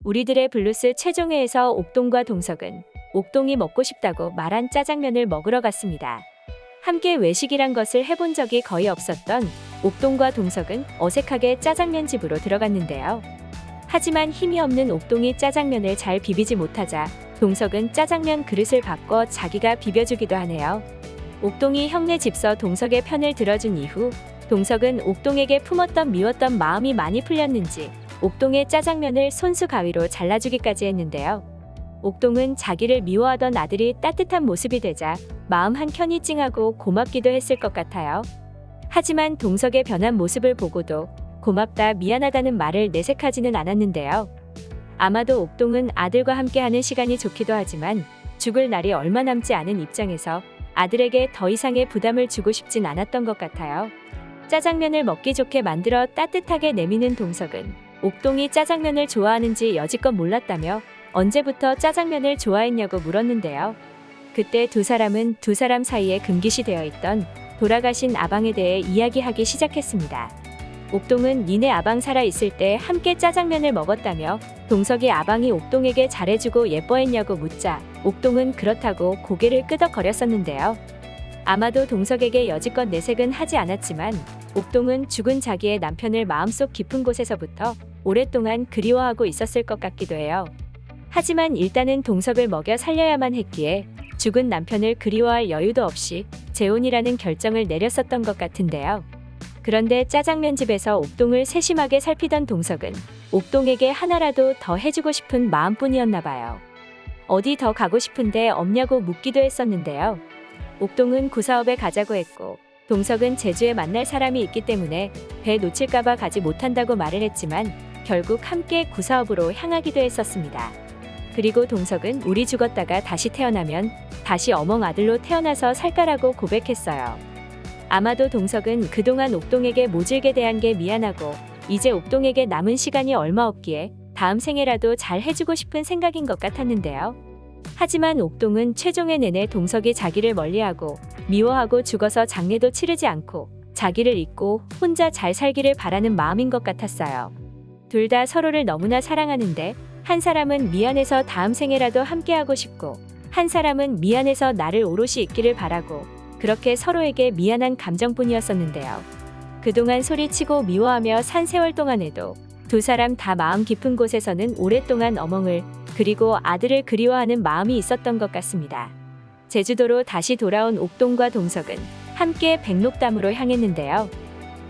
우리들의 블루스 최종회에서 옥동과 동석은 옥동이 먹고 싶다고 말한 짜장면을 먹으러 갔습니다. 함께 외식이란 것을 해본 적이 거의 없었던 옥동과 동석은 어색하게 짜장면 집으로 들어갔는데요. 하지만 힘이 없는 옥동이 짜장면을 잘 비비지 못하자 동석은 짜장면 그릇을 바꿔 자기가 비벼주기도 하네요. 옥동이 형네 집서 동석의 편을 들어준 이후 동석은 옥동에게 품었던 미웠던 마음이 많이 풀렸는지 옥동의 짜장면을 손수 가위로 잘라주기까지 했는데요. 옥동은 자기를 미워하던 아들이 따뜻한 모습이 되자 마음 한켠이 찡하고 고맙기도 했을 것 같아요. 하지만 동석의 변한 모습을 보고도 고맙다 미안하다는 말을 내색하지는 않았는데요. 아마도 옥동은 아들과 함께하는 시간이 좋기도 하지만 죽을 날이 얼마 남지 않은 입장에서 아들에게 더 이상의 부담을 주고 싶진 않았던 것 같아요. 짜장면을 먹기 좋게 만들어 따뜻하게 내미는 동석은 옥동이 짜장면을 좋아하는지 여지껏 몰랐다며 언제부터 짜장면을 좋아했냐고 물었는데요. 그때 두 사람은 두 사람 사이에 금기시 되어 있던 돌아가신 아방에 대해 이야기하기 시작했습니다. 옥동은 니네 아방 살아있을 때 함께 짜장면을 먹었다며 동석이 아방이 옥동에게 잘해주고 예뻐했냐고 묻자 옥동은 그렇다고 고개를 끄덕거렸었는데요. 아마도 동석에게 여지껏 내색은 하지 않았지만 옥동은 죽은 자기의 남편을 마음속 깊은 곳에서부터 오랫동안 그리워하고 있었을 것 같기도 해요. 하지만 일단은 동석을 먹여 살려야만 했기에 죽은 남편을 그리워할 여유도 없이 재혼이라는 결정을 내렸었던 것 같은데요. 그런데 짜장면 집에서 옥동을 세심하게 살피던 동석은 옥동에게 하나라도 더 해주고 싶은 마음뿐이었나 봐요. 어디 더 가고 싶은데 없냐고 묻기도 했었는데요. 옥동은 구사업에 가자고 했고 동석은 제주에 만날 사람이 있기 때문에 배 놓칠까봐 가지 못한다고 말을 했지만 결국 함께 구사업으로 향하기도 했었습니다. 그리고 동석은 우리 죽었다가 다시 태어나면 다시 어멍 아들로 태어나서 살까라고 고백했어요. 아마도 동석은 그동안 옥동에게 모질게 대한 게 미안하고 이제 옥동에게 남은 시간이 얼마 없기에 다음 생에라도 잘 해주고 싶은 생각인 것 같았는데요. 하지만 옥동은 최종회 내내 동석이 자기를 멀리하고 미워하고 죽어서 장례도 치르지 않고 자기를 잊고 혼자 잘 살기를 바라는 마음인 것 같았어요. 둘 다 서로를 너무나 사랑하는데 한 사람은 미안해서 다음 생에라도 함께하고 싶고 한 사람은 미안해서 나를 오롯이 잊기를 바라고 그렇게 서로에게 미안한 감정뿐이었었는데요. 그동안 소리치고 미워하며 산 세월 동안에도 두 사람 다 마음 깊은 곳에서는 오랫동안 어멍을 그리고 아들을 그리워하는 마음이 있었던 것 같습니다. 제주도로 다시 돌아온 옥동과 동석은 함께 백록담으로 향했는데요.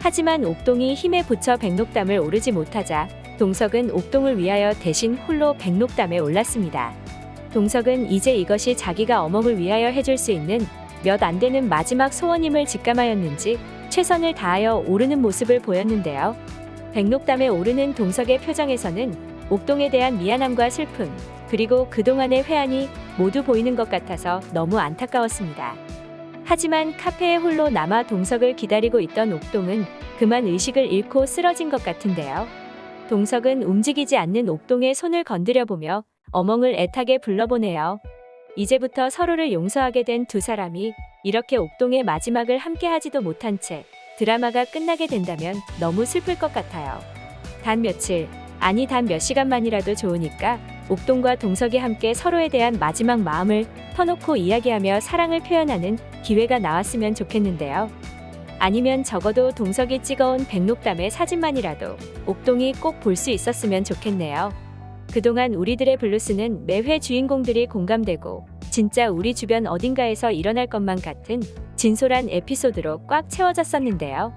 하지만 옥동이 힘에 부쳐 백록담을 오르지 못하자 동석은 옥동을 위하여 대신 홀로 백록담에 올랐습니다. 동석은 이제 이것이 자기가 어멍을 위하여 해줄 수 있는 몇 안 되는 마지막 소원임을 직감하였는지 최선을 다하여 오르는 모습을 보였는데요. 백록담에 오르는 동석의 표정에서는 옥동에 대한 미안함과 슬픔, 그리고 그동안의 회한이 모두 보이는 것 같아서 너무 안타까웠습니다. 하지만 카페에 홀로 남아 동석을 기다리고 있던 옥동은 그만 의식을 잃고 쓰러진 것 같은데요. 동석은 움직이지 않는 옥동의 손을 건드려보며 어멍을 애타게 불러보네요. 이제부터 서로를 용서하게 된 두 사람이 이렇게 옥동의 마지막을 함께하지도 못한 채 드라마가 끝나게 된다면 너무 슬플 것 같아요. 단 며칠, 아니 단 몇 시간만이라도 좋으니까 옥동과 동석이 함께 서로에 대한 마지막 마음을 터놓고 이야기하며 사랑을 표현하는 기회가 나왔으면 좋겠는데요. 아니면 적어도 동석이 찍어온 백록담의 사진만이라도 옥동이 꼭 볼 수 있었으면 좋겠네요. 그동안 우리들의 블루스는 매회 주인공들이 공감되고 진짜 우리 주변 어딘가에서 일어날 것만 같은 진솔한 에피소드로 꽉 채워졌었는데요.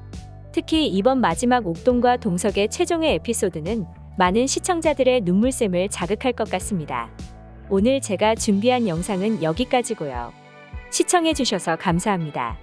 특히 이번 마지막 옥동과 동석의 최종의 에피소드는 많은 시청자들의 눈물샘을 자극할 것 같습니다. 오늘 제가 준비한 영상은 여기까지고요. 시청해주셔서 감사합니다.